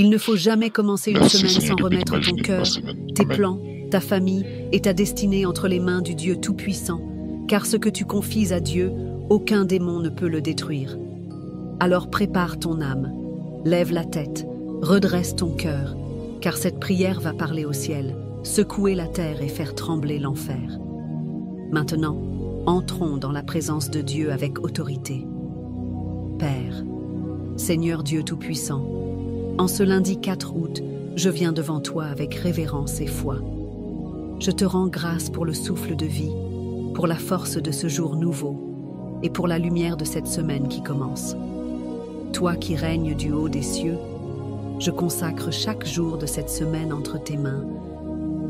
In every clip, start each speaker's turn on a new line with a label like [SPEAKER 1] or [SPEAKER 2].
[SPEAKER 1] Il ne faut jamais commencer une semaine sans remettre ton cœur, tes plans, ta famille et ta destinée entre les mains du Dieu Tout-Puissant, car ce que tu confies à Dieu, aucun démon ne peut le détruire. Alors prépare ton âme, lève la tête, redresse ton cœur, car cette prière va parler au ciel, secouer la terre et faire trembler l'enfer. Maintenant, entrons dans la présence de Dieu avec autorité. Père, Seigneur Dieu Tout-Puissant, en ce lundi 4 août, je viens devant toi avec révérence et foi. Je te rends grâce pour le souffle de vie, pour la force de ce jour nouveau et pour la lumière de cette semaine qui commence. Toi qui règnes du haut des cieux, je consacre chaque jour de cette semaine entre tes mains,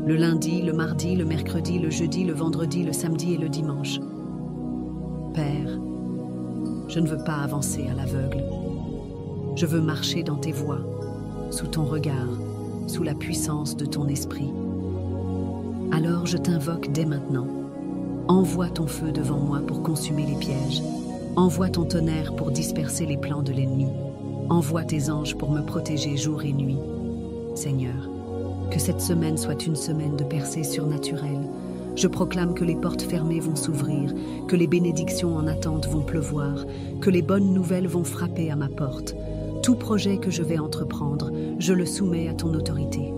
[SPEAKER 1] le lundi, le mardi, le mercredi, le jeudi, le vendredi, le samedi et le dimanche. Père, je ne veux pas avancer à l'aveugle. Je veux marcher dans tes voies, sous ton regard, sous la puissance de ton esprit. Alors je t'invoque dès maintenant. Envoie ton feu devant moi pour consumer les pièges. Envoie ton tonnerre pour disperser les plans de l'ennemi. Envoie tes anges pour me protéger jour et nuit. Seigneur, que cette semaine soit une semaine de percée surnaturelle. Je proclame que les portes fermées vont s'ouvrir, que les bénédictions en attente vont pleuvoir, que les bonnes nouvelles vont frapper à ma porte. Tout projet que je vais entreprendre, je le soumets à ton autorité.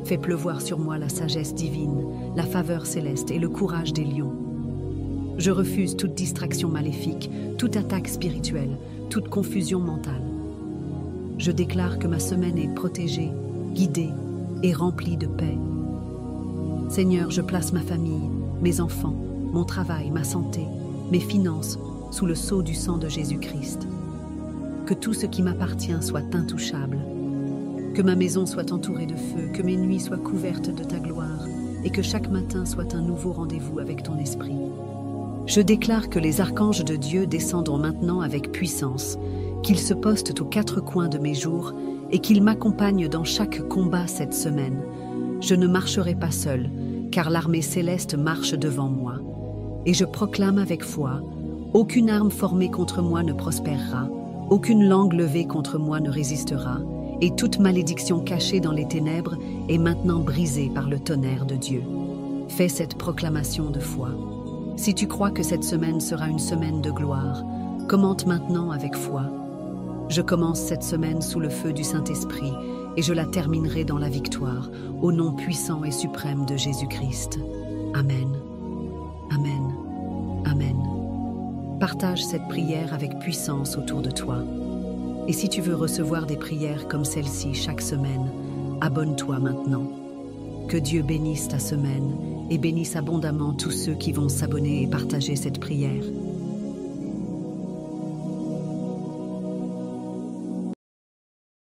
[SPEAKER 1] Fais pleuvoir sur moi la sagesse divine, la faveur céleste et le courage des lions. Je refuse toute distraction maléfique, toute attaque spirituelle, toute confusion mentale. Je déclare que ma semaine est protégée, guidée et remplie de paix. Seigneur, je place ma famille, mes enfants, mon travail, ma santé, mes finances sous le sceau du sang de Jésus-Christ. Que tout ce qui m'appartient soit intouchable. Que ma maison soit entourée de feu, que mes nuits soient couvertes de ta gloire et que chaque matin soit un nouveau rendez-vous avec ton esprit. Je déclare que les archanges de Dieu descendront maintenant avec puissance, qu'ils se postent aux 4 coins de mes jours et qu'ils m'accompagnent dans chaque combat cette semaine. Je ne marcherai pas seul, car l'armée céleste marche devant moi. Et je proclame avec foi, aucune arme formée contre moi ne prospérera, aucune langue levée contre moi ne résistera, et toute malédiction cachée dans les ténèbres est maintenant brisée par le tonnerre de Dieu. Fais cette proclamation de foi. Si tu crois que cette semaine sera une semaine de gloire, commente maintenant avec foi. Je commence cette semaine sous le feu du Saint-Esprit et je la terminerai dans la victoire, au nom puissant et suprême de Jésus-Christ. Amen. Amen. Amen. Partage cette prière avec puissance autour de toi. Et si tu veux recevoir des prières comme celle-ci chaque semaine, abonne-toi maintenant. Que Dieu bénisse ta semaine et bénisse abondamment tous ceux qui vont s'abonner et partager cette prière.